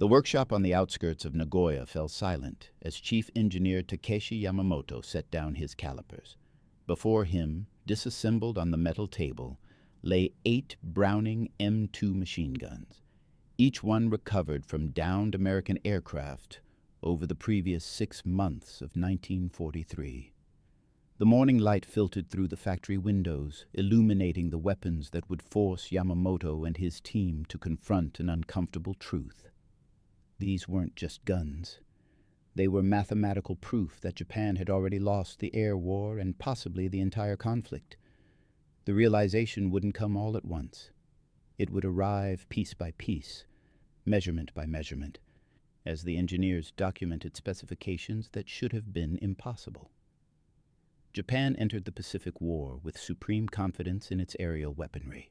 The workshop on the outskirts of Nagoya fell silent as Chief Engineer Takeshi Yamamoto set down his calipers. Before him, disassembled on the metal table, lay 8 Browning M2 machine guns, each one recovered from downed American aircraft over the previous 6 months of 1943. The morning light filtered through the factory windows, illuminating the weapons that would force Yamamoto and his team to confront an uncomfortable truth. These weren't just guns. They were mathematical proof that Japan had already lost the air war and possibly the entire conflict. The realization wouldn't come all at once. It would arrive piece by piece, measurement by measurement, as the engineers documented specifications that should have been impossible. Japan entered the Pacific War with supreme confidence in its aerial weaponry.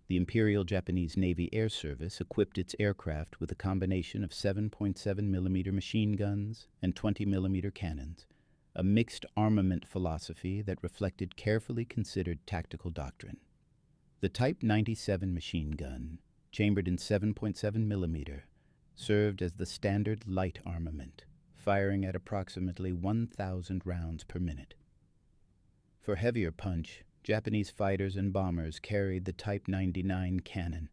The Imperial Japanese Navy Air Service equipped its aircraft with a combination of 7.7mm machine guns and 20mm cannons, a mixed armament philosophy that reflected carefully considered tactical doctrine. The Type 97 machine gun, chambered in 7.7mm, served as the standard light armament, firing at approximately 1,000 rounds per minute. For heavier punch, Japanese fighters and bombers carried the Type 99 cannon,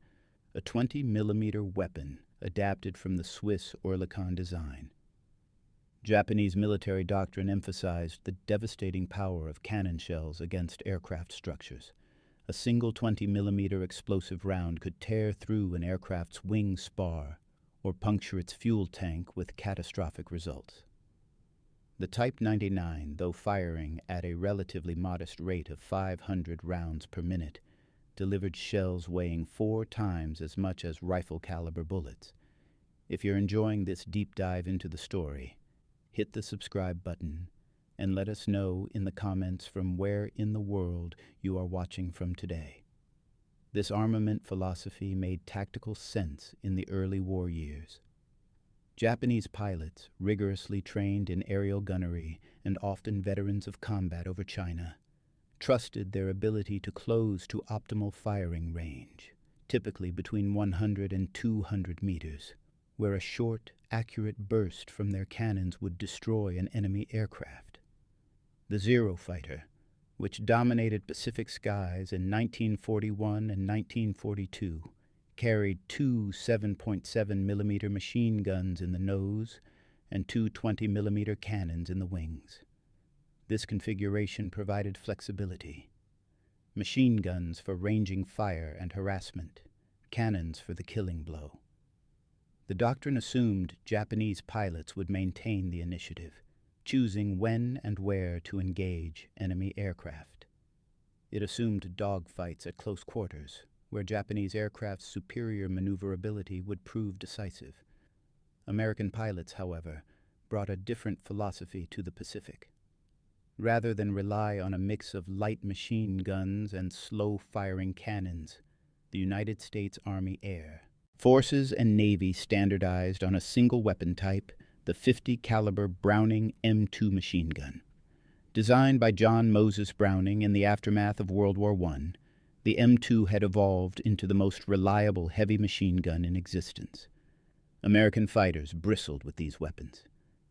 a 20mm weapon adapted from the Swiss Oerlikon design. Japanese military doctrine emphasized the devastating power of cannon shells against aircraft structures. A single 20mm explosive round could tear through an aircraft's wing spar or puncture its fuel tank with catastrophic results. The Type 99, though firing at a relatively modest rate of 500 rounds per minute, delivered shells weighing 4 times as much as rifle-caliber bullets. If you're enjoying this deep dive into the story, hit the subscribe button and let us know in the comments from where in the world you are watching from today. This armament philosophy made tactical sense in the early war years. Japanese pilots, rigorously trained in aerial gunnery and often veterans of combat over China, trusted their ability to close to optimal firing range, typically between 100 and 200 meters, where a short, accurate burst from their cannons would destroy an enemy aircraft. The Zero Fighter, which dominated Pacific skies in 1941 and 1942, carried 2 7.7mm machine guns in the nose and 2 20mm cannons in the wings. This configuration provided flexibility. Machine guns for ranging fire and harassment, cannons for the killing blow. The doctrine assumed Japanese pilots would maintain the initiative, choosing when and where to engage enemy aircraft. It assumed dogfights at close quarters, where Japanese aircraft's superior maneuverability would prove decisive. American pilots, however, brought a different philosophy to the Pacific. Rather than rely on a mix of light machine guns and slow-firing cannons, the United States Army Air Forces and Navy standardized on a single weapon type, the 50-caliber Browning M2 machine gun. Designed by John Moses Browning in the aftermath of World War I, the M2 had evolved into the most reliable heavy machine gun in existence. American fighters bristled with these weapons.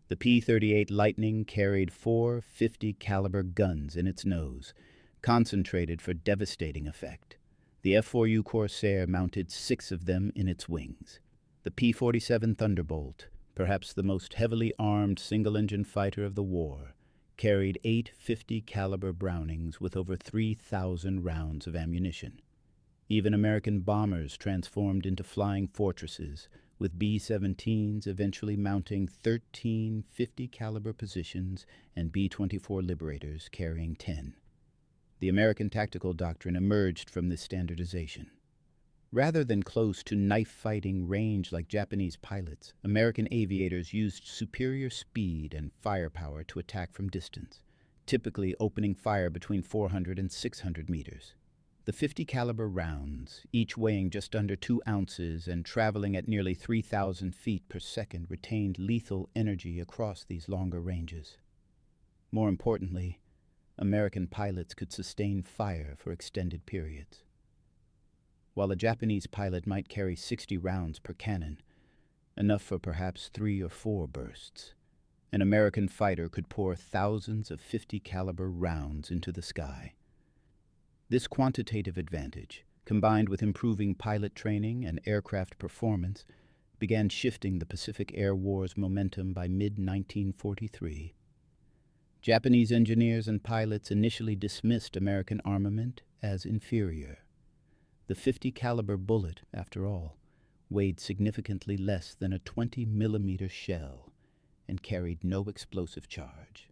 The P-38 Lightning carried 4 50-caliber guns in its nose, concentrated for devastating effect. The F-4U Corsair mounted 6 of them in its wings. The P-47 Thunderbolt, perhaps the most heavily armed single-engine fighter of the war, carried 8 50-caliber Brownings with over 3,000 rounds of ammunition. Even American bombers transformed into flying fortresses, with B-17s eventually mounting 13 50-caliber positions and B-24 Liberators carrying 10. The American tactical doctrine emerged from this standardization. Rather than close to knife-fighting range like Japanese pilots, American aviators used superior speed and firepower to attack from distance, typically opening fire between 400 and 600 meters. The 50-caliber rounds, each weighing just under 2 ounces and traveling at nearly 3,000 feet per second, retained lethal energy across these longer ranges. More importantly, American pilots could sustain fire for extended periods. While a Japanese pilot might carry 60 rounds per cannon, enough for perhaps 3 or 4 bursts. An American fighter could pour thousands of 50 caliber rounds into the sky. This quantitative advantage, combined with improving pilot training and aircraft performance, began shifting the Pacific Air War's momentum by mid-1943. Japanese engineers and pilots initially dismissed American armament as inferior. The 50 caliber bullet, after all, weighed significantly less than a 20-millimeter shell and carried no explosive charge.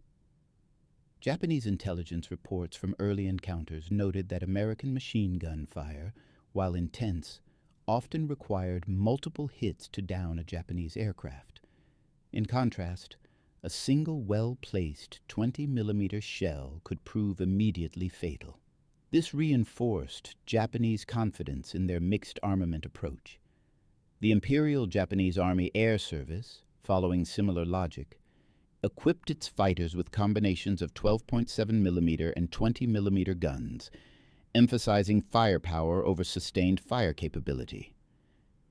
Japanese intelligence reports from early encounters noted that American machine gun fire, while intense, often required multiple hits to down a Japanese aircraft. In contrast, a single well-placed 20-millimeter shell could prove immediately fatal. This reinforced Japanese confidence in their mixed armament approach. The Imperial Japanese Army Air Service, following similar logic, equipped its fighters with combinations of 12.7mm and 20mm guns, emphasizing firepower over sustained fire capability.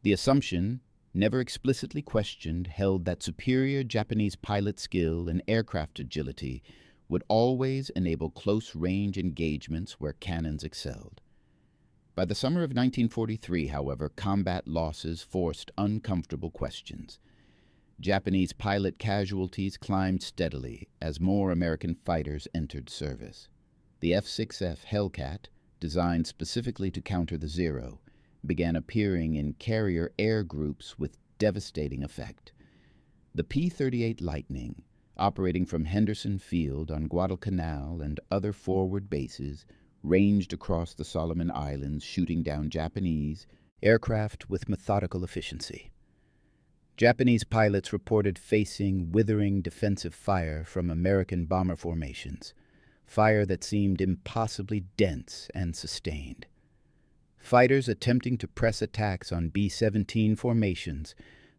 The assumption, never explicitly questioned, held that superior Japanese pilot skill and aircraft agility would always enable close-range engagements where cannons excelled. By the summer of 1943, however, combat losses forced uncomfortable questions. Japanese pilot casualties climbed steadily as more American fighters entered service. The F-6F Hellcat, designed specifically to counter the Zero, began appearing in carrier air groups with devastating effect. The P-38 Lightning, operating from Henderson Field on Guadalcanal and other forward bases, ranged across the Solomon Islands, shooting down Japanese aircraft with methodical efficiency. Japanese pilots reported facing withering defensive fire from American bomber formations, fire that seemed impossibly dense and sustained. Fighters attempting to press attacks on B-17 formations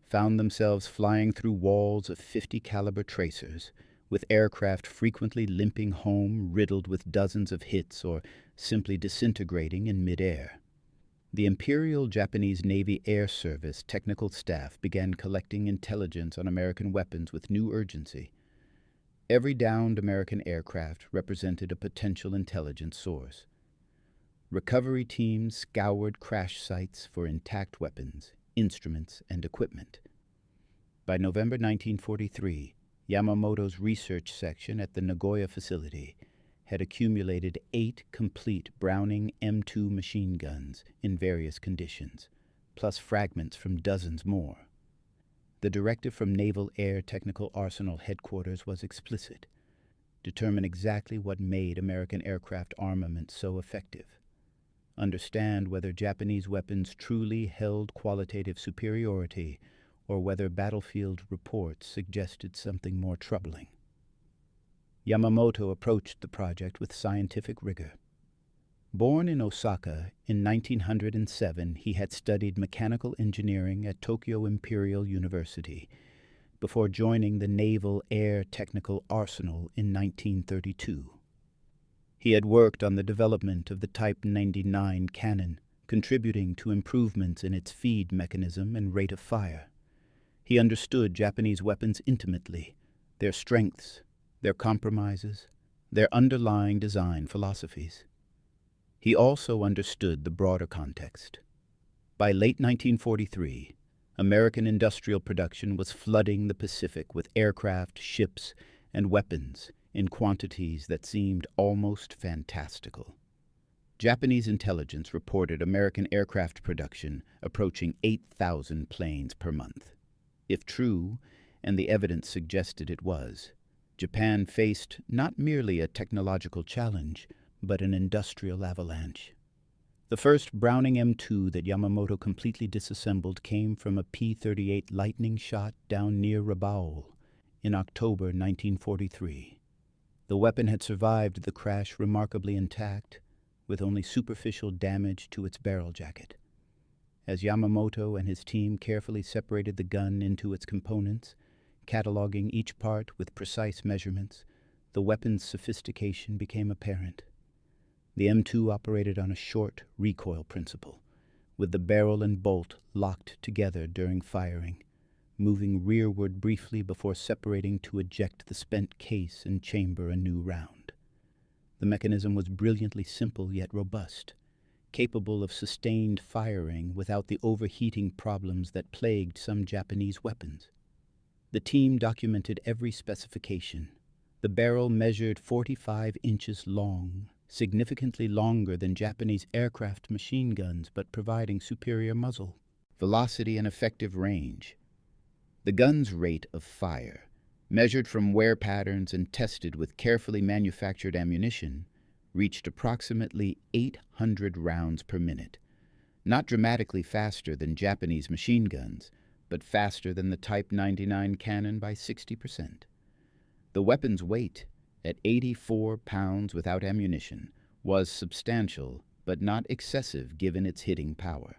found themselves flying through walls of 50 caliber tracers, with aircraft frequently limping home riddled with dozens of hits or simply disintegrating in midair. The Imperial Japanese Navy Air Service technical staff began collecting intelligence on American weapons with new urgency. Every downed American aircraft represented a potential intelligence source. Recovery teams scoured crash sites for intact weapons, instruments, and equipment. By November 1943, Yamamoto's research section at the Nagoya facility had accumulated 8 complete Browning M2 machine guns in various conditions, plus fragments from dozens more. The directive from Naval Air Technical Arsenal Headquarters was explicit: determine exactly what made American aircraft armament so effective. Understand whether Japanese weapons truly held qualitative superiority or whether battlefield reports suggested something more troubling. Yamamoto approached the project with scientific rigor. Born in Osaka in 1907, he had studied mechanical engineering at Tokyo Imperial University before joining the Naval Air Technical Arsenal in 1932. He had worked on the development of the Type 99 cannon, contributing to improvements in its feed mechanism and rate of fire. He understood Japanese weapons intimately, their strengths, their compromises, their underlying design philosophies. He also understood the broader context. By late 1943, American industrial production was flooding the Pacific with aircraft, ships, and weapons in quantities that seemed almost fantastical. Japanese intelligence reported American aircraft production approaching 8,000 planes per month. If true, and the evidence suggested it was, Japan faced not merely a technological challenge, but an industrial avalanche. The first Browning M2 that Yamamoto completely disassembled came from a P-38 Lightning shot down near Rabaul in October 1943. The weapon had survived the crash remarkably intact, with only superficial damage to its barrel jacket. As Yamamoto and his team carefully separated the gun into its components, cataloging each part with precise measurements, the weapon's sophistication became apparent. The M2 operated on a short recoil principle, with the barrel and bolt locked together during firing, moving rearward briefly before separating to eject the spent case and chamber a new round. The mechanism was brilliantly simple yet robust, capable of sustained firing without the overheating problems that plagued some Japanese weapons. The team documented every specification. The barrel measured 45 inches long, significantly longer than Japanese aircraft machine guns, but providing superior muzzle, velocity, and effective range. The gun's rate of fire, measured from wear patterns and tested with carefully manufactured ammunition, reached approximately 800 rounds per minute, not dramatically faster than Japanese machine guns, but faster than the Type 99 cannon by 60%. The weapon's weight, at 84 pounds without ammunition, was substantial but not excessive given its hitting power.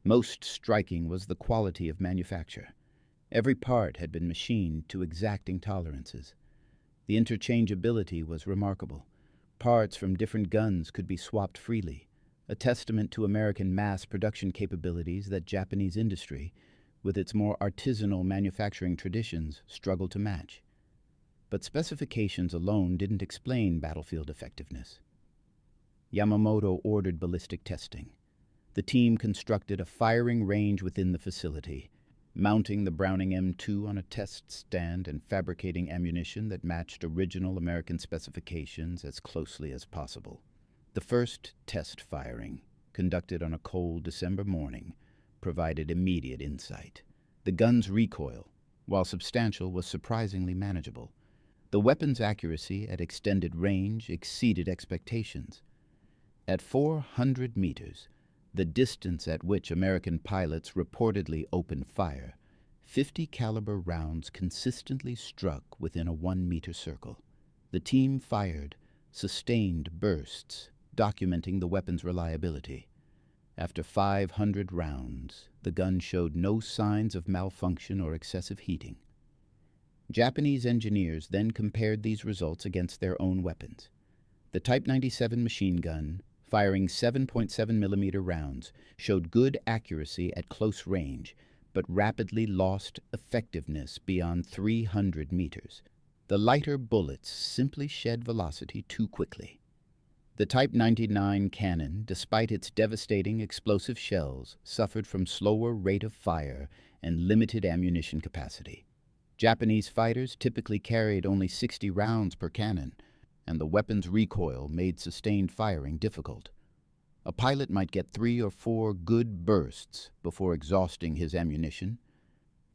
Most striking was the quality of manufacture. Every part had been machined to exacting tolerances. The interchangeability was remarkable. Parts from different guns could be swapped freely, a testament to American mass production capabilities that Japanese industry, with its more artisanal manufacturing traditions, struggled to match. But specifications alone didn't explain battlefield effectiveness. Yamamoto ordered ballistic testing. The team constructed a firing range within the facility, mounting the Browning M2 on a test stand and fabricating ammunition that matched original American specifications as closely as possible. The first test firing, conducted on a cold December morning, provided immediate insight. The gun's recoil, while substantial, was surprisingly manageable. The weapon's accuracy at extended range exceeded expectations. At 400 meters, the distance at which American pilots reportedly opened fire, 50 caliber rounds consistently struck within a 1-meter circle. The team fired sustained bursts, documenting the weapon's reliability. After 500 rounds, the gun showed no signs of malfunction or excessive heating. Japanese engineers then compared these results against their own weapons. The Type 97 machine gun, firing 7.7 millimeter rounds, showed good accuracy at close range, but rapidly lost effectiveness beyond 300 meters. The lighter bullets simply shed velocity too quickly. The Type 99 cannon, despite its devastating explosive shells, suffered from slower rate of fire and limited ammunition capacity. Japanese fighters typically carried only 60 rounds per cannon, and the weapon's recoil made sustained firing difficult. A pilot might get 3 or 4 good bursts before exhausting his ammunition.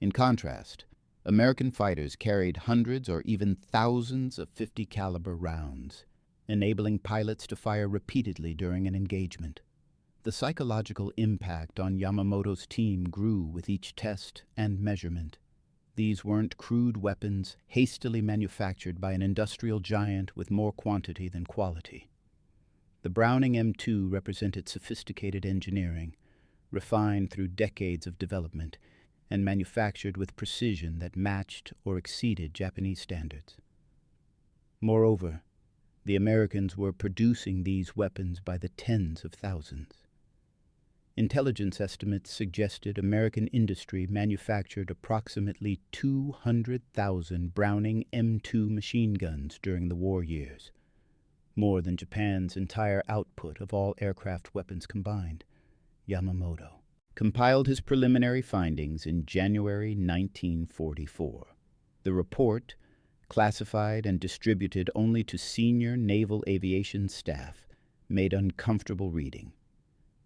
In contrast, American fighters carried hundreds or even thousands of 50 caliber rounds, enabling pilots to fire repeatedly during an engagement. The psychological impact on Yamamoto's team grew with each test and measurement. These weren't crude weapons hastily manufactured by an industrial giant with more quantity than quality. The Browning M2 represented sophisticated engineering, refined through decades of development, and manufactured with precision that matched or exceeded Japanese standards. Moreover, the Americans were producing these weapons by the tens of thousands. Intelligence estimates suggested American industry manufactured approximately 200,000 Browning M2 machine guns during the war years, more than Japan's entire output of all aircraft weapons combined. Yamamoto compiled his preliminary findings in January 1944. The report, classified and distributed only to senior naval aviation staff, made uncomfortable reading.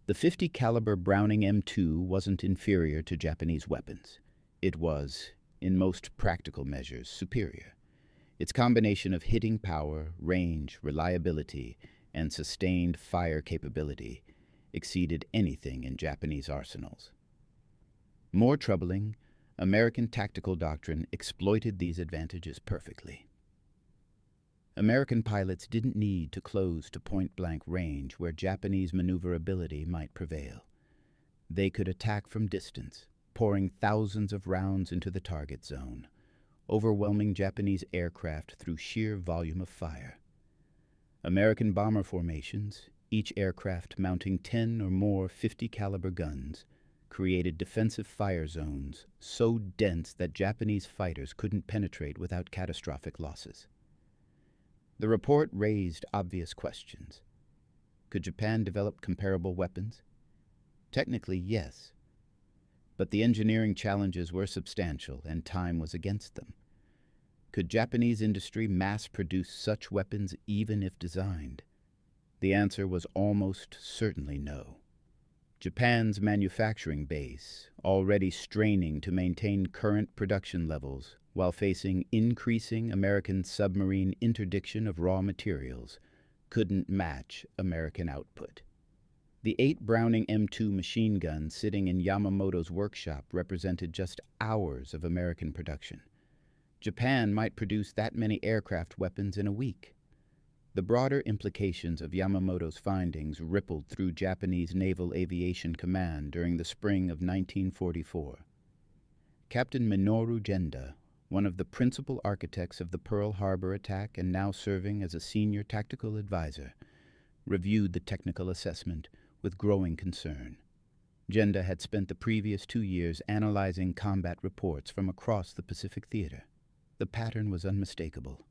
The 50 caliber Browning M2 wasn't inferior to Japanese weapons. It was, in most practical measures, superior. Its combination of hitting power, range, reliability, and sustained fire capability exceeded anything in Japanese arsenals. More troubling, American tactical doctrine exploited these advantages perfectly. American pilots didn't need to close to point-blank range where Japanese maneuverability might prevail. They could attack from distance, pouring thousands of rounds into the target zone, overwhelming Japanese aircraft through sheer volume of fire. American bomber formations, each aircraft mounting 10 or more 50 caliber guns, created defensive fire zones so dense that Japanese fighters couldn't penetrate without catastrophic losses. The report raised obvious questions. Could Japan develop comparable weapons? Technically, yes. But the engineering challenges were substantial and time was against them. Could Japanese industry mass-produce such weapons even if designed? The answer was almost certainly no. Japan's manufacturing base, already straining to maintain current production levels while facing increasing American submarine interdiction of raw materials, couldn't match American output. The 8 Browning M2 machine guns sitting in Yamamoto's workshop represented just hours of American production. Japan might produce that many aircraft weapons in a week. The broader implications of Yamamoto's findings rippled through Japanese Naval Aviation Command during the spring of 1944. Captain Minoru Genda, one of the principal architects of the Pearl Harbor attack and now serving as a senior tactical advisor, reviewed the technical assessment with growing concern. Genda had spent the previous 2 years analyzing combat reports from across the Pacific Theater. The pattern was unmistakable.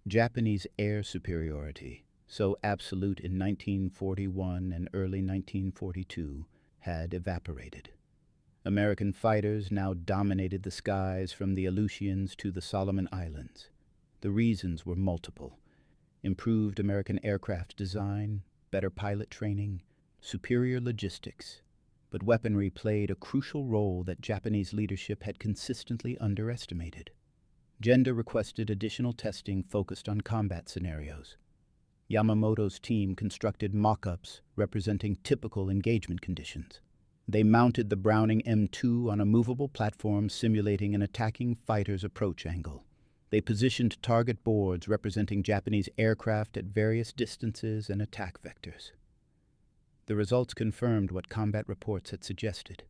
Japanese air superiority, so absolute in 1941 and early 1942, had evaporated. American fighters now dominated the skies from the Aleutians to the Solomon Islands. The reasons were multiple: improved American aircraft design, better pilot training, superior logistics. But weaponry played a crucial role that Japanese leadership had consistently underestimated. Genda requested additional testing focused on combat scenarios. Yamamoto's team constructed mock-ups representing typical engagement conditions. They mounted the Browning M2 on a movable platform simulating an attacking fighter's approach angle. They positioned target boards representing Japanese aircraft at various distances and attack vectors. The results confirmed what combat reports had suggested.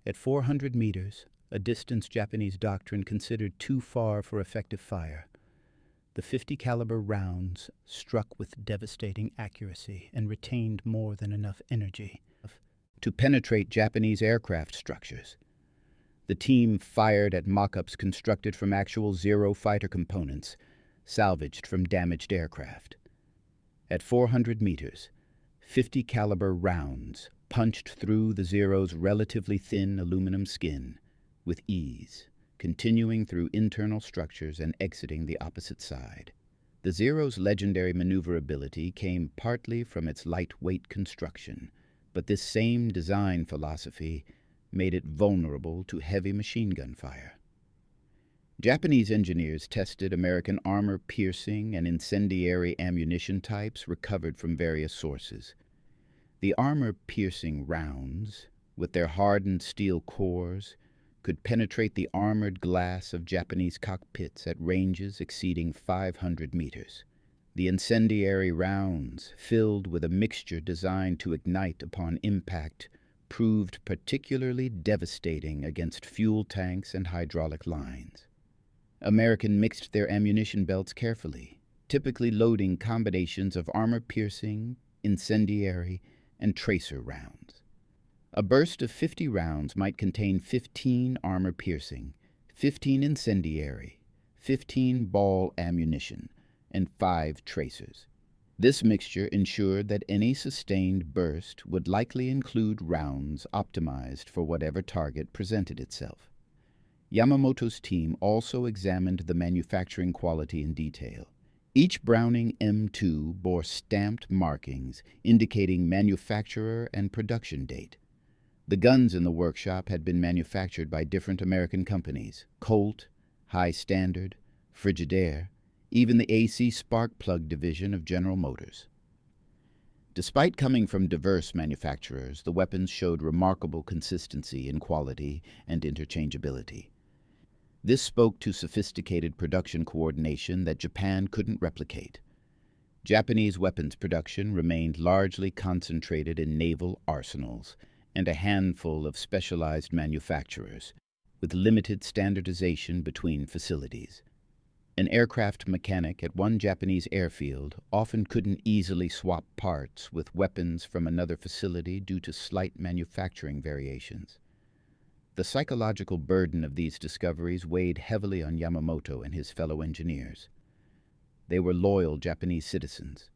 At 400 meters, a distance Japanese doctrine considered too far for effective fire, the .50 caliber rounds struck with devastating accuracy and retained more than enough energy to penetrate Japanese aircraft structures. The team fired at mock-ups constructed from actual Zero fighter components, salvaged from damaged aircraft. At 400 meters, .50 caliber rounds punched through the Zero's relatively thin aluminum skin with ease, continuing through internal structures and exiting the opposite side. The Zero's legendary maneuverability came partly from its lightweight construction, but this same design philosophy made it vulnerable to heavy machine gun fire. Japanese engineers tested American armor-piercing and incendiary ammunition types recovered from various sources. The armor-piercing rounds, with their hardened steel cores, could penetrate the armored glass of Japanese cockpits at ranges exceeding 500 meters. The incendiary rounds, filled with a mixture designed to ignite upon impact, proved particularly devastating against fuel tanks and hydraulic lines. American mixed their ammunition belts carefully, typically loading combinations of armor-piercing, incendiary, and tracer rounds. A burst of 50 rounds might contain 15 armor-piercing, 15 incendiary, 15 ball ammunition, and 5 tracers. This mixture ensured that any sustained burst would likely include rounds optimized for whatever target presented itself. Yamamoto's team also examined the manufacturing quality in detail. Each Browning M2 bore stamped markings indicating manufacturer and production date. The guns in the workshop had been manufactured by different American companies: Colt, High Standard, Frigidaire, even the AC spark plug division of General Motors. Despite coming from diverse manufacturers, the weapons showed remarkable consistency in quality and interchangeability. This spoke to sophisticated production coordination that Japan couldn't replicate. Japanese weapons production remained largely concentrated in naval arsenals and a handful of specialized manufacturers, with limited standardization between facilities. An aircraft mechanic at one Japanese airfield often couldn't easily swap parts with weapons from another facility due to slight manufacturing variations. The psychological burden of these discoveries weighed heavily on Yamamoto and his fellow engineers. They were loyal Japanese citizens,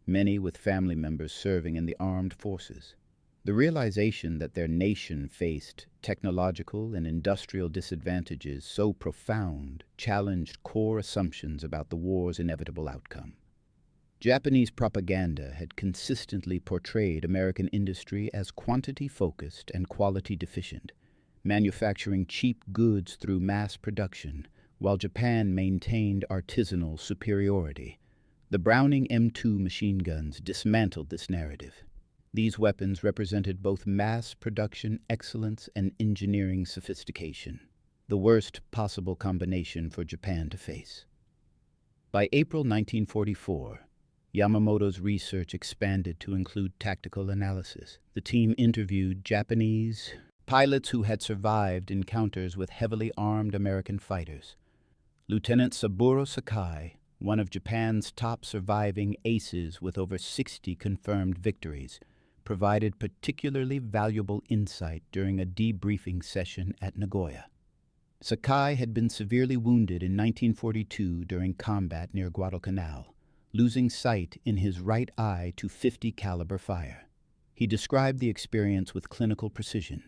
many with family members serving in the armed forces. The realization that their nation faced technological and industrial disadvantages so profound challenged core assumptions about the war's inevitable outcome. Japanese propaganda had consistently portrayed American industry as quantity-focused and quality-deficient, manufacturing cheap goods through mass production, while Japan maintained artisanal superiority. The Browning M2 machine guns dismantled this narrative. These weapons represented both mass production excellence and engineering sophistication, the worst possible combination for Japan to face. By April 1944, Yamamoto's research expanded to include tactical analysis. The team interviewed Japanese pilots who had survived encounters with heavily armed American fighters. Lieutenant Saburo Sakai, one of Japan's top surviving aces with over 60 confirmed victories, provided particularly valuable insight during a debriefing session at Nagoya. Sakai had been severely wounded in 1942 during combat near Guadalcanal, losing sight in his right eye to .50 caliber fire. He described the experience with clinical precision.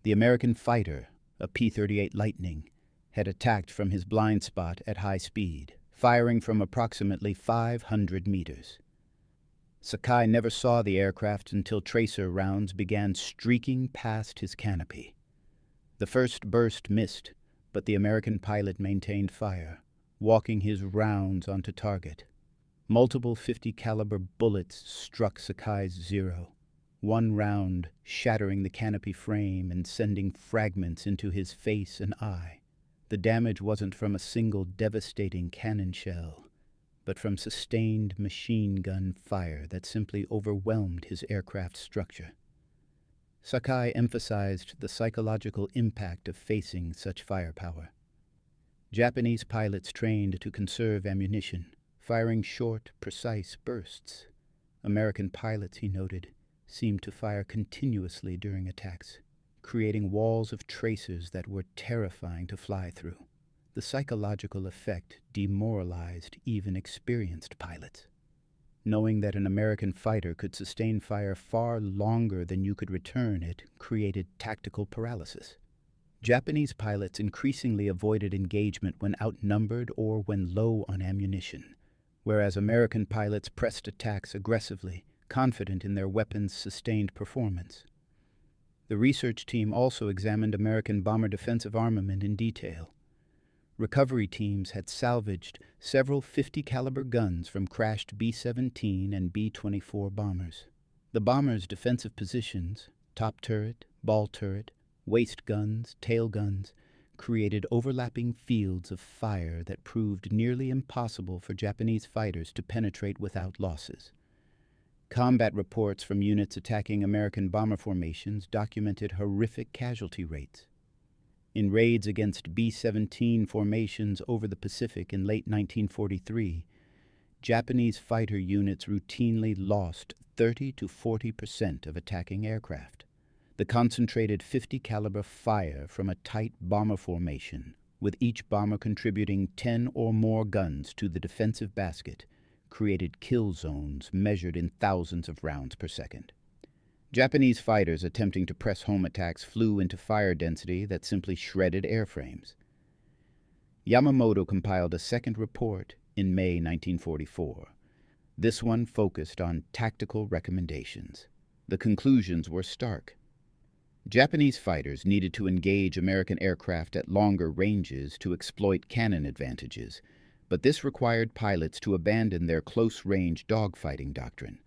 The American fighter, a P-38 Lightning, had attacked from his blind spot at high speed, firing from approximately 500 meters. Sakai never saw the aircraft until tracer rounds began streaking past his canopy. The first burst missed, but the American pilot maintained fire, walking his rounds onto target. Multiple .50 caliber bullets struck Sakai's Zero, one round shattering the canopy frame and sending fragments into his face and eye. The damage wasn't from a single devastating cannon shell, but from sustained machine gun fire that simply overwhelmed his aircraft structure. Sakai emphasized the psychological impact of facing such firepower. Japanese pilots trained to conserve ammunition, firing short, precise bursts. American pilots, he noted, seemed to fire continuously during attacks, creating walls of tracers that were terrifying to fly through. The psychological effect demoralized even experienced pilots. Knowing that an American fighter could sustain fire far longer than you could return it created tactical paralysis. Japanese pilots increasingly avoided engagement when outnumbered or when low on ammunition, whereas American pilots pressed attacks aggressively, confident in their weapons' sustained performance. The research team also examined American bomber defensive armament in detail. Recovery teams had salvaged several .50 caliber guns from crashed B-17 and B-24 bombers. The bombers' defensive positions, top turret, ball turret, waist guns, tail guns, created overlapping fields of fire that proved nearly impossible for Japanese fighters to penetrate without losses. Combat reports from units attacking American bomber formations documented horrific casualty rates. In raids against B-17 formations over the Pacific in late 1943, Japanese fighter units routinely lost 30 to 40% of attacking aircraft. The concentrated .50 caliber fire from a tight bomber formation, with each bomber contributing 10 or more guns to the defensive basket, created kill zones measured in thousands of rounds per second. Japanese fighters attempting to press home attacks flew into fire density that simply shredded airframes. Yamamoto compiled a second report in May 1944. This one focused on tactical recommendations. The conclusions were stark. Japanese fighters needed to engage American aircraft at longer ranges to exploit cannon advantages, but this required pilots to abandon their close-range dogfighting doctrine,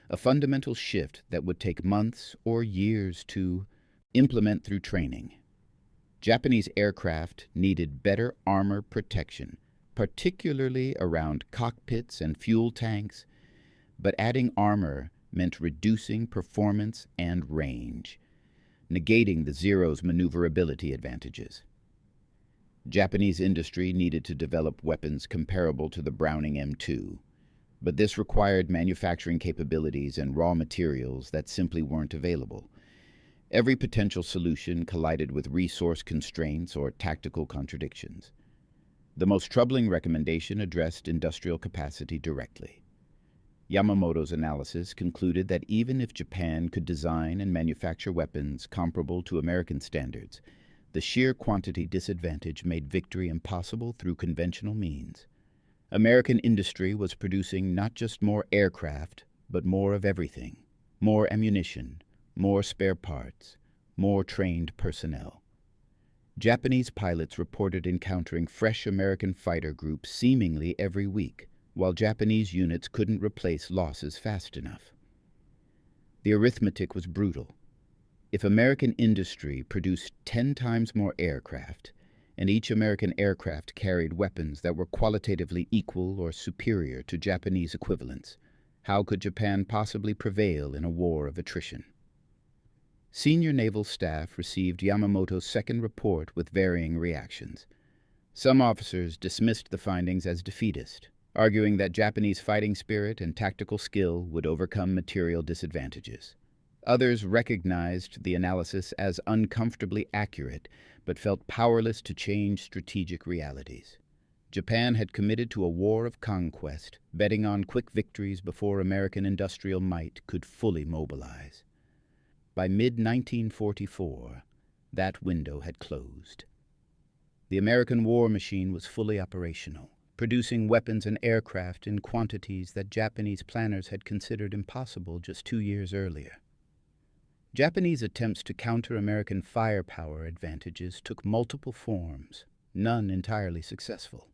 a fundamental shift that would take months or years to implement through training. Japanese aircraft needed better armor protection, particularly around cockpits and fuel tanks, but adding armor meant reducing performance and range, negating the Zero's maneuverability advantages. Japanese industry needed to develop weapons comparable to the Browning M2, but this required manufacturing capabilities and raw materials that simply weren't available. Every potential solution collided with resource constraints or tactical contradictions. The most troubling recommendation addressed industrial capacity directly. Yamamoto's analysis concluded that even if Japan could design and manufacture weapons comparable to American standards, the sheer quantity disadvantage made victory impossible through conventional means. American industry was producing not just more aircraft, but more of everything: more ammunition, more spare parts, more trained personnel. Japanese pilots reported encountering fresh American fighter groups seemingly every week, while Japanese units couldn't replace losses fast enough. The arithmetic was brutal. If American industry produced 10 times more aircraft, and each American aircraft carried weapons that were qualitatively equal or superior to Japanese equivalents, how could Japan possibly prevail in a war of attrition? Senior naval staff received Yamamoto's second report with varying reactions. Some officers dismissed the findings as defeatist, arguing that Japanese fighting spirit and tactical skill would overcome material disadvantages. Others recognized the analysis as uncomfortably accurate, but felt powerless to change strategic realities. Japan had committed to a war of conquest, betting on quick victories before American industrial might could fully mobilize. By mid-1944, that window had closed. The American war machine was fully operational, producing weapons and aircraft in quantities that Japanese planners had considered impossible just 2 years earlier. Japanese attempts to counter American firepower advantages took multiple forms, none entirely successful.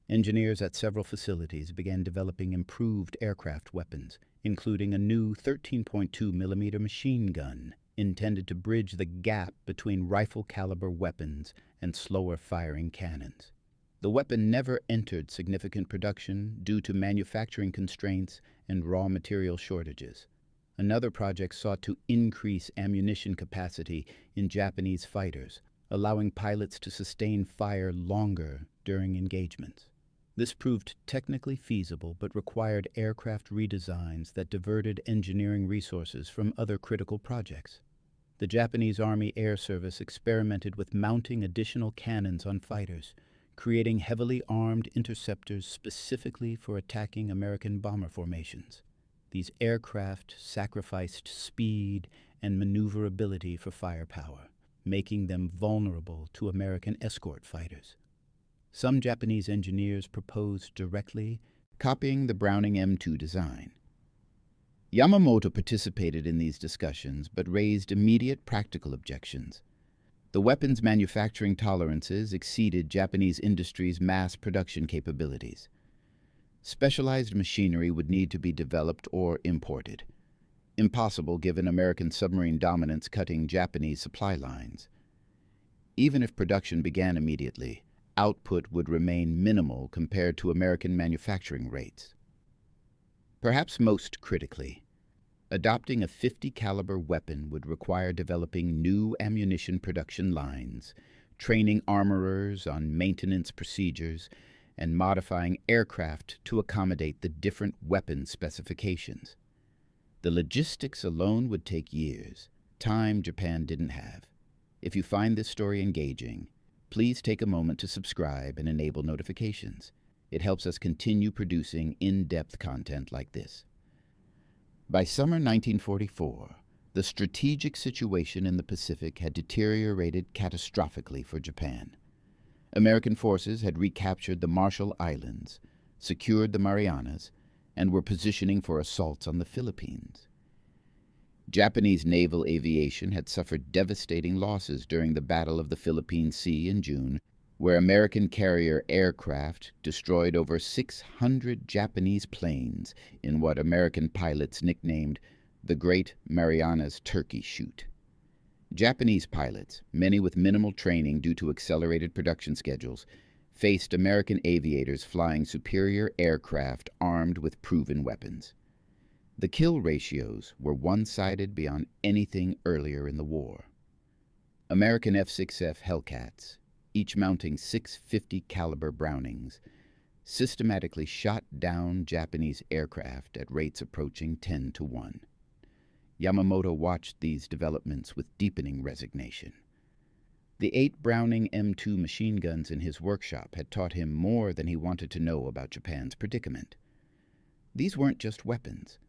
Engineers at several facilities began developing improved aircraft weapons, including a new 13.2 millimeter machine gun intended to bridge the gap between rifle-caliber weapons and slower-firing cannons. The weapon never entered significant production due to manufacturing constraints and raw material shortages. Another project sought to increase ammunition capacity in Japanese fighters, allowing pilots to sustain fire longer during engagements. This proved technically feasible but required aircraft redesigns that diverted engineering resources from other critical projects. The Japanese Army Air Service experimented with mounting additional cannons on fighters, creating heavily armed interceptors specifically for attacking American bomber formations. These aircraft sacrificed speed and maneuverability for firepower, making them vulnerable to American escort fighters. Some Japanese engineers proposed directly copying the Browning M2 design. Yamamoto participated in these discussions but raised immediate practical objections. The weapons manufacturing tolerances exceeded Japanese industry's mass production capabilities. Specialized machinery would need to be developed or imported. Impossible given American submarine dominance cutting Japanese supply lines. Even if production began immediately, output would remain minimal compared to American manufacturing rates. Perhaps most critically, adopting a .50 caliber weapon would require developing new ammunition production lines, training armorers on maintenance procedures, and modifying aircraft to accommodate the different weapon specifications. The logistics alone would take years, time Japan didn't have. If you find this story engaging, please take a moment to subscribe and enable notifications. It helps us continue producing in-depth content like this. By summer 1944, the strategic situation in the Pacific had deteriorated catastrophically for Japan. American forces had recaptured the Marshall Islands, secured the Marianas, and were positioning for assaults on the Philippines. Japanese naval aviation had suffered devastating losses during the Battle of the Philippine Sea in June, where American carrier aircraft destroyed over 600 Japanese planes in what American pilots nicknamed the Great Marianas Turkey Shoot. Japanese pilots, many with minimal training due to accelerated production schedules, faced American aviators flying superior aircraft armed with proven weapons. The kill ratios were one-sided beyond anything earlier in the war. American F-6F Hellcats, each mounting 650 caliber Brownings, systematically shot down Japanese aircraft at rates approaching 10 to 1. Yamamoto watched these developments with deepening resignation. The 8 Browning M2 machine guns in his workshop had taught him more than he wanted to know about Japan's predicament. These weren't just weapons.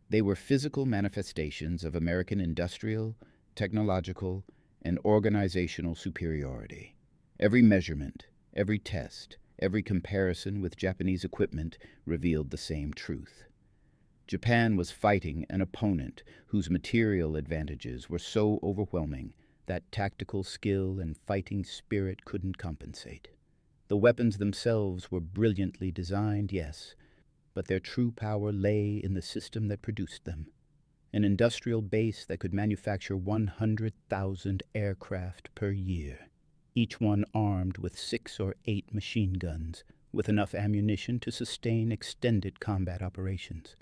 They were physical manifestations of American industrial, technological, and organizational superiority. Every measurement, every test, every comparison with Japanese equipment revealed the same truth. Japan was fighting an opponent whose material advantages were so overwhelming that tactical skill and fighting spirit couldn't compensate. The weapons themselves were brilliantly designed, yes, but their true power lay in the system that produced them. An industrial base that could manufacture 100,000 aircraft per year, each one armed with 6 or 8 machine guns, with enough ammunition to sustain extended combat operations.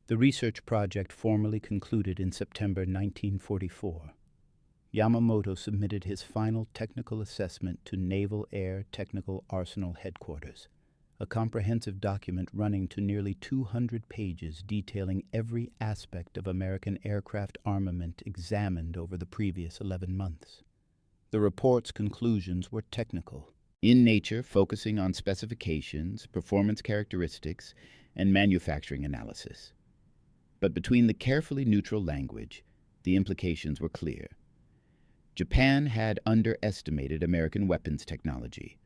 The research project formally concluded in September 1944. Yamamoto submitted his final technical assessment to Naval Air Technical Arsenal Headquarters, a comprehensive document running to nearly 200 pages detailing every aspect of American aircraft armament examined over the previous 11 months. The report's conclusions were technical, in nature focusing on specifications, performance characteristics, and manufacturing analysis. But between the carefully neutral language, the implications were clear. Japan had underestimated American weapons technology,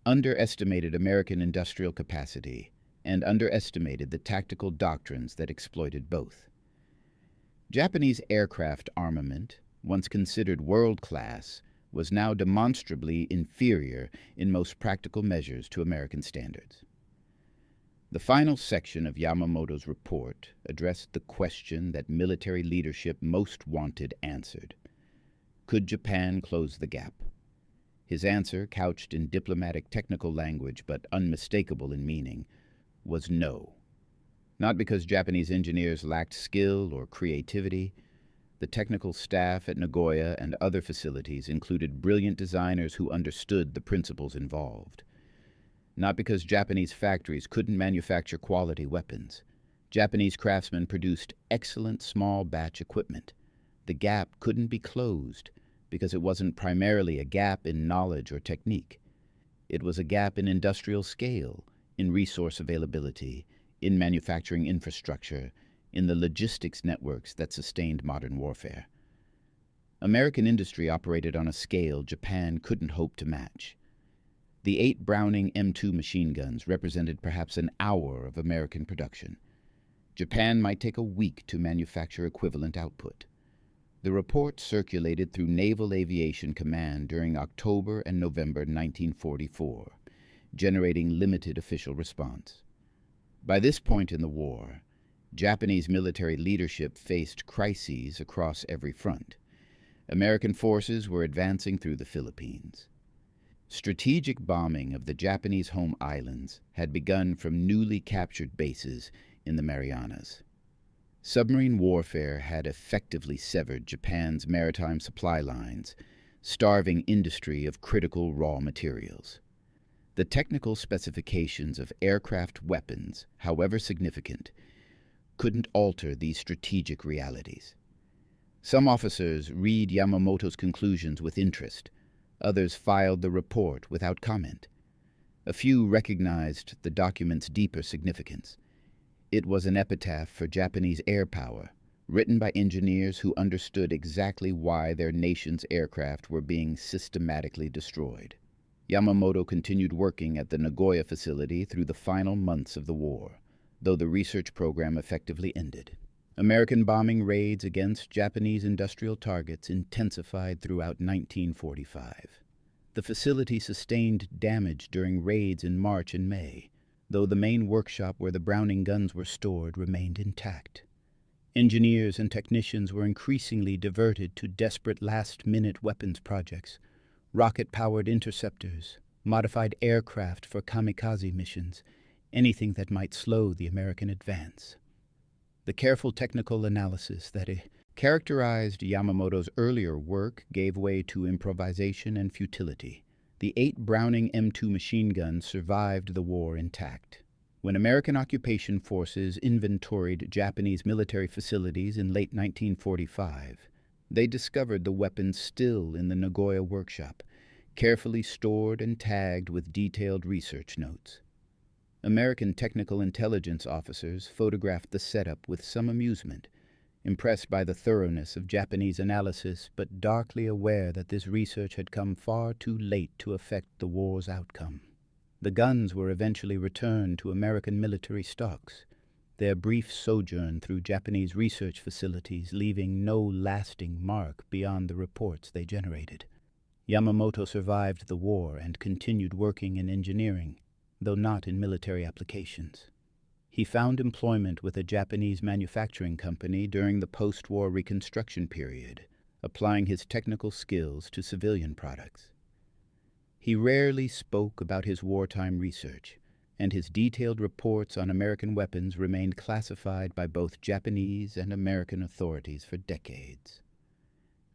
underestimated American industrial capacity, and underestimated the tactical doctrines that exploited both. Japanese aircraft armament, once considered world-class, was now demonstrably inferior in most practical measures to American standards. The final section of Yamamoto's report addressed the question that military leadership most wanted answered. Could Japan close the gap? His answer, couched in diplomatic technical language but unmistakable in meaning, was no. Not because Japanese engineers lacked skill or creativity. The technical staff at Nagoya and other facilities included brilliant designers who understood the principles involved. Not because Japanese factories couldn't manufacture quality weapons. Japanese craftsmen produced excellent small-batch equipment. The gap couldn't be closed because it wasn't primarily a gap in knowledge or technique. It was a gap in industrial scale, in resource availability, in manufacturing infrastructure, in the logistics networks that sustained modern warfare. American industry operated on a scale Japan couldn't hope to match. The 8 Browning M2 machine guns represented perhaps an hour of American production. Japan might take a week to manufacture equivalent output. The report circulated through Naval Aviation Command during October and November 1944, generating limited official response. By this point in the war, Japanese military leadership faced crises across every front. American forces were advancing through the Philippines. Strategic bombing of the Japanese home islands had begun from newly captured bases in the Marianas. Submarine warfare had effectively severed Japan's maritime supply lines, starving industry of critical raw materials. The technical specifications of aircraft weapons, however significant, couldn't alter these strategic realities. Some officers read Yamamoto's conclusions with interest. Others filed the report without comment. A few recognized the document's deeper significance. It was an epitaph for Japanese air power, written by engineers who understood exactly why their nation's aircraft were being systematically destroyed. Yamamoto continued working at the Nagoya facility through the final months of the war, though the research program effectively ended. American bombing raids against Japanese industrial targets intensified throughout 1945. The facility sustained damage during raids in March and May, though the main workshop where the Browning guns were stored remained intact. Engineers and technicians were increasingly diverted to desperate last-minute weapons projects, rocket-powered interceptors, modified aircraft for kamikaze missions, anything that might slow the American advance. The careful technical analysis that characterized Yamamoto's earlier work gave way to improvisation and futility. The 8 Browning M2 machine guns survived the war intact. When American occupation forces inventoried Japanese military facilities in late 1945, they discovered the weapons still in the Nagoya workshop, carefully stored and tagged with detailed research notes. American technical intelligence officers photographed the setup with some amusement, impressed by the thoroughness of Japanese analysis, but darkly aware that this research had come far too late to affect the war's outcome. The guns were eventually returned to American military stocks, their brief sojourn through Japanese research facilities leaving no lasting mark beyond the reports they generated. Yamamoto survived the war and continued working in engineering, though not in military applications. He found employment with a Japanese manufacturing company during the post-war Reconstruction period, applying his technical skills to civilian products. He rarely spoke about his wartime research, and his detailed reports on American weapons remained classified by both Japanese and American authorities for decades.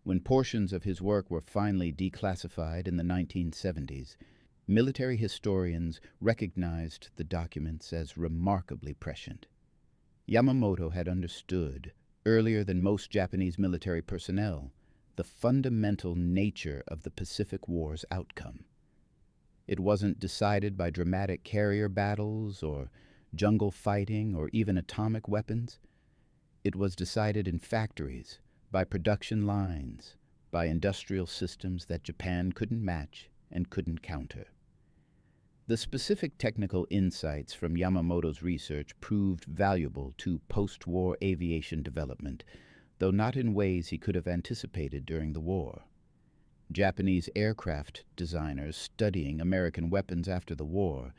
When portions of his work were finally declassified in the 1970s, military historians recognized the documents as remarkably prescient. Yamamoto had understood, earlier than most Japanese military personnel, the fundamental nature of the Pacific War's outcome. It wasn't decided by dramatic carrier battles or jungle fighting or even atomic weapons. It was decided in factories, by production lines, by industrial systems that Japan couldn't match and couldn't counter. The specific technical insights from Yamamoto's research proved valuable to post-war aviation development, though not in ways he could have anticipated during the war. Japanese aircraft designers studying American weapons after the war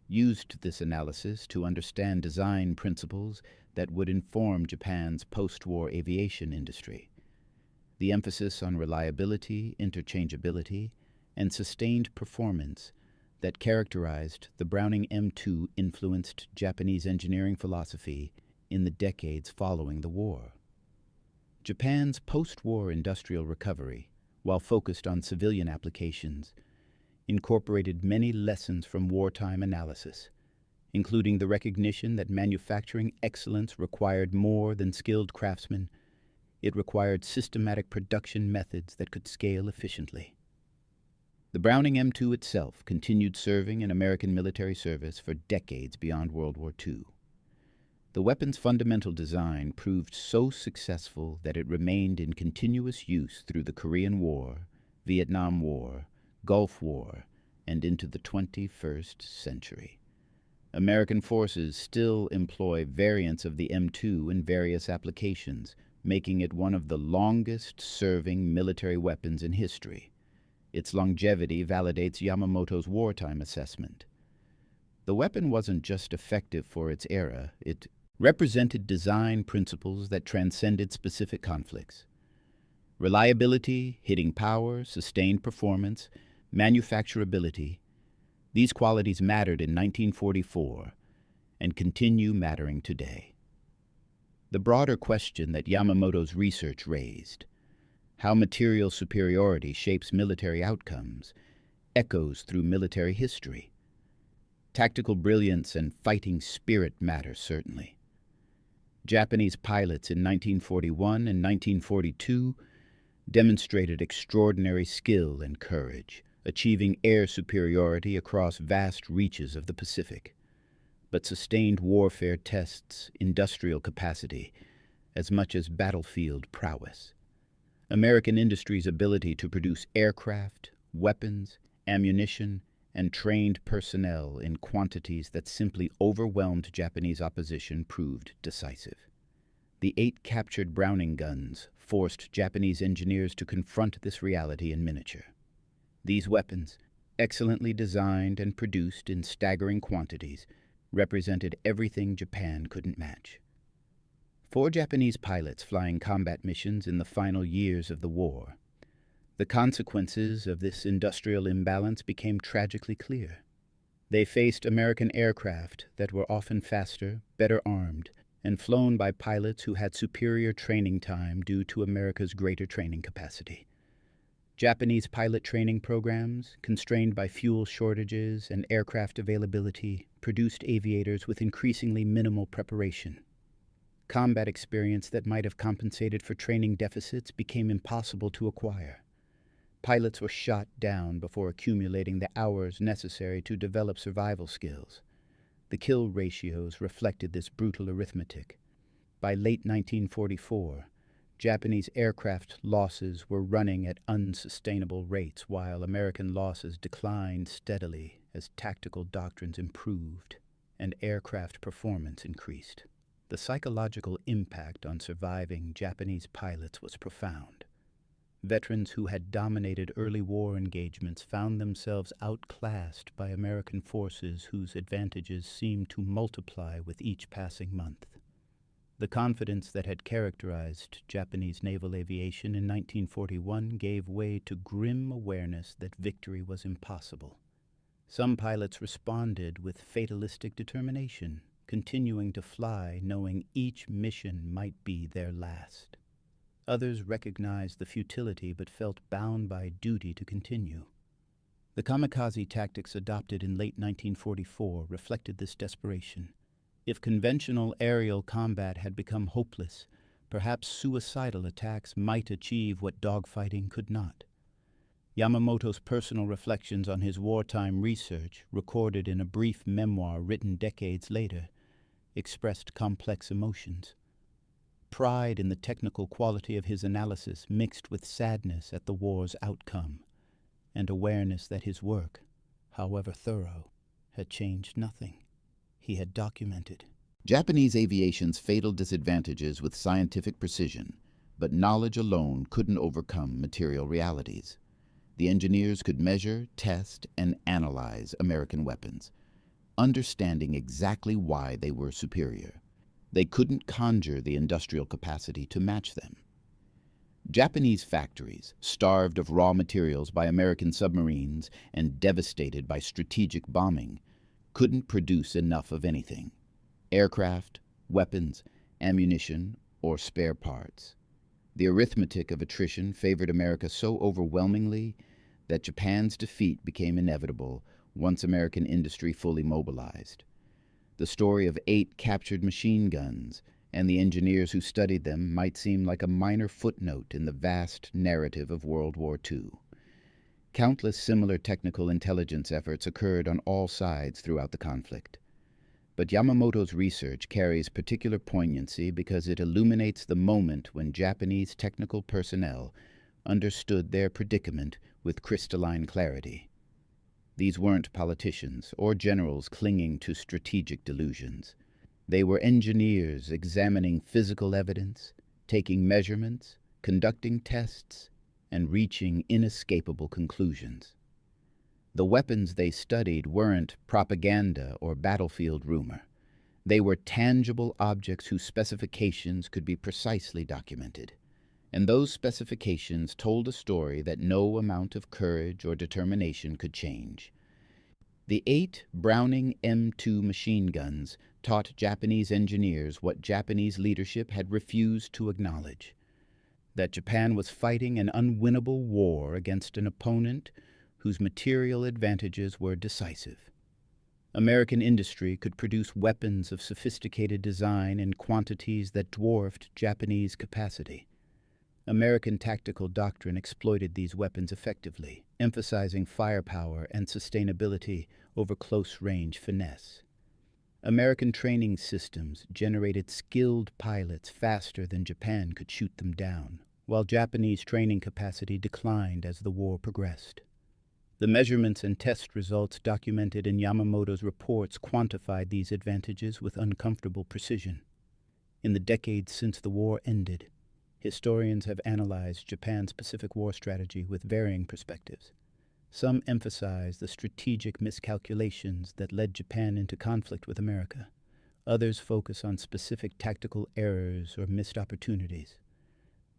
used this analysis to understand design principles that would inform Japan's post-war aviation industry. The emphasis on reliability, interchangeability, and sustained performance that characterized the Browning M2 influenced Japanese engineering philosophy in the decades following the war. Japan's post-war industrial recovery, while focused on civilian applications, incorporated many lessons from wartime analysis, including the recognition that manufacturing excellence required more than skilled craftsmen. It required systematic production methods that could scale efficiently. The Browning M2 itself continued serving in American military service for decades beyond World War II. The weapon's fundamental design proved so successful that it remained in continuous use through the Korean War, Vietnam War, Gulf War, and into the 21st century. American forces still employ variants of the M2 in various applications, making it one of the longest-serving military weapons in history. Its longevity validates Yamamoto's wartime assessment. The weapon wasn't just effective for its era, it represented design principles that transcended specific conflicts. Reliability, hitting power, sustained performance, manufacturability, these qualities mattered in 1944 and continue mattering today. The broader question that Yamamoto's research raised, how material superiority shapes military outcomes, echoes through military history. Tactical brilliance and fighting spirit matter, certainly. Japanese pilots in 1941 and 1942 demonstrated extraordinary skill and courage, achieving air superiority across vast reaches of the Pacific. But sustained warfare tests industrial capacity as much as battlefield prowess. American industry's ability to produce aircraft, weapons, ammunition, and trained personnel in quantities that simply overwhelmed Japanese opposition proved decisive. The 8 captured Browning guns forced Japanese engineers to confront this reality in miniature. These weapons, excellently designed and produced in staggering quantities, represented everything Japan couldn't match. 4 Japanese pilots flying combat missions in the final years of the war. The consequences of this industrial imbalance became tragically clear. They faced American aircraft that were often faster, better armed, and flown by pilots who had superior training time due to America's greater training capacity. Japanese pilot training programs, constrained by fuel shortages and aircraft availability, produced aviators with increasingly minimal preparation. Combat experience that might have compensated for training deficits became impossible to acquire. Pilots were shot down before accumulating the hours necessary to develop survival skills. The kill ratios reflected this brutal arithmetic. By late 1944, Japanese aircraft losses were running at unsustainable rates, while American losses declined steadily as tactical doctrines improved and aircraft performance increased. The psychological impact on surviving Japanese pilots was profound. Veterans who had dominated early war engagements found themselves outclassed by American forces whose advantages seemed to multiply with each passing month. The confidence that had characterized Japanese naval aviation in 1941 gave way to grim awareness that victory was impossible. Some pilots responded with fatalistic determination, continuing to fly knowing each mission might be their last. Others recognized the futility but felt bound by duty to continue. The kamikaze tactics adopted in late 1944 reflected this desperation. If conventional aerial combat had become hopeless, perhaps suicidal attacks might achieve what dogfighting could not. Yamamoto's personal reflections on his wartime research, recorded in a brief memoir written decades later, expressed complex emotions. Pride in the technical quality of his analysis mixed with sadness at the war's outcome, and awareness that his work, however thorough, had changed nothing. He had documented Japanese aviation's fatal disadvantages with scientific precision, but knowledge alone couldn't overcome material realities. The engineers could measure, test, and analyze American weapons, understanding exactly why they were superior. They couldn't conjure the industrial capacity to match them. Japanese factories, starved of raw materials by American submarines and devastated by strategic bombing, couldn't produce enough of anything: aircraft, weapons, ammunition, or spare parts. The arithmetic of attrition favored America so overwhelmingly that Japan's defeat became inevitable once American industry fully mobilized. The story of 8 captured machine guns and the engineers who studied them might seem like a minor footnote in the vast narrative of World War II. Countless similar technical intelligence efforts occurred on all sides throughout the conflict. But Yamamoto's research carries particular poignancy because it illuminates the moment when Japanese technical personnel understood their predicament with crystalline clarity. These weren't politicians or generals clinging to strategic delusions. They were engineers examining physical evidence, taking measurements, conducting tests, and reaching inescapable conclusions. The weapons they studied weren't propaganda or battlefield rumor. They were tangible objects whose specifications could be precisely documented. And those specifications told a story that no amount of courage or determination could change. The 8 Browning M2 machine guns taught Japanese engineers what Japanese leadership had refused to acknowledge: that Japan was fighting an unwinnable war against an opponent whose material advantages were decisive. American industry could produce weapons of sophisticated design in quantities that dwarfed Japanese capacity. American tactical doctrine exploited these weapons effectively, emphasizing firepower and sustainability over close-range finesse. American training systems generated skilled pilots faster than Japan could shoot them down, while Japanese training capacity declined as the war progressed. The measurements and test results documented in Yamamoto's reports quantified these advantages with uncomfortable precision. In the decades since the war ended, historians have analyzed Japan's Pacific War strategy with varying perspectives. Some emphasize the strategic miscalculations that led Japan into conflict with America. Others focus on specific tactical errors or missed opportunities.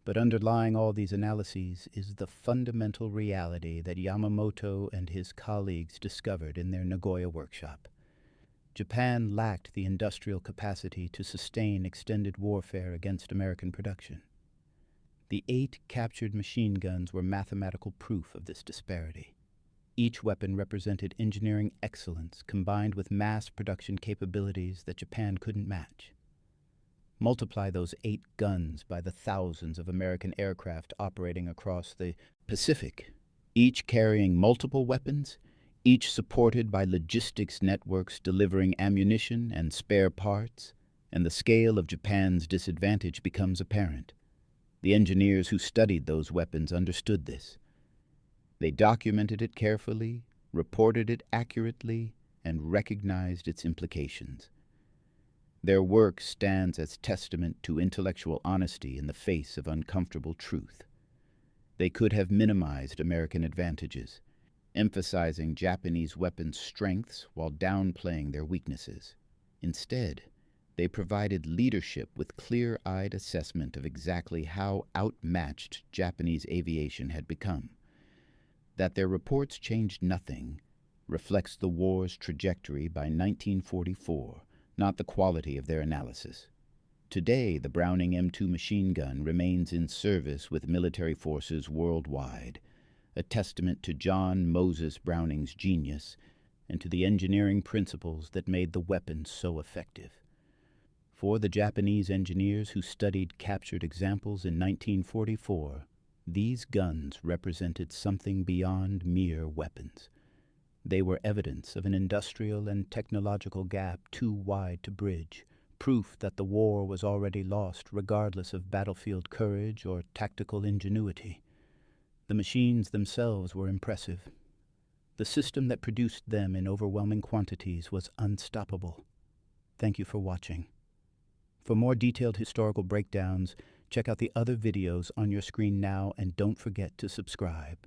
But underlying all these analyses is the fundamental reality that Yamamoto and his colleagues discovered in their Nagoya workshop. Japan lacked the industrial capacity to sustain extended warfare against American production. The 8 captured machine guns were mathematical proof of this disparity. Each weapon represented engineering excellence combined with mass production capabilities that Japan couldn't match. Multiply those 8 guns by the thousands of American aircraft operating across the Pacific, each carrying multiple weapons, each supported by logistics networks delivering ammunition and spare parts, and the scale of Japan's disadvantage becomes apparent. The engineers who studied those weapons understood this. They documented it carefully, reported it accurately, and recognized its implications. Their work stands as testament to intellectual honesty in the face of uncomfortable truth. They could have minimized American advantages, emphasizing Japanese weapons' strengths while downplaying their weaknesses. Instead, they provided leadership with clear-eyed assessment of exactly how outmatched Japanese aviation had become. That their reports changed nothing reflects the war's trajectory by 1944, not the quality of their analysis. Today, the Browning M2 machine gun remains in service with military forces worldwide, a testament to John Moses Browning's genius and to the engineering principles that made the weapon so effective. For the Japanese engineers who studied captured examples in 1944, these guns represented something beyond mere weapons. They were evidence of an industrial and technological gap too wide to bridge, proof that the war was already lost regardless of battlefield courage or tactical ingenuity. The machines themselves were impressive. The system that produced them in overwhelming quantities was unstoppable. Thank you for watching. For more detailed historical breakdowns, check out the other videos on your screen now and don't forget to subscribe.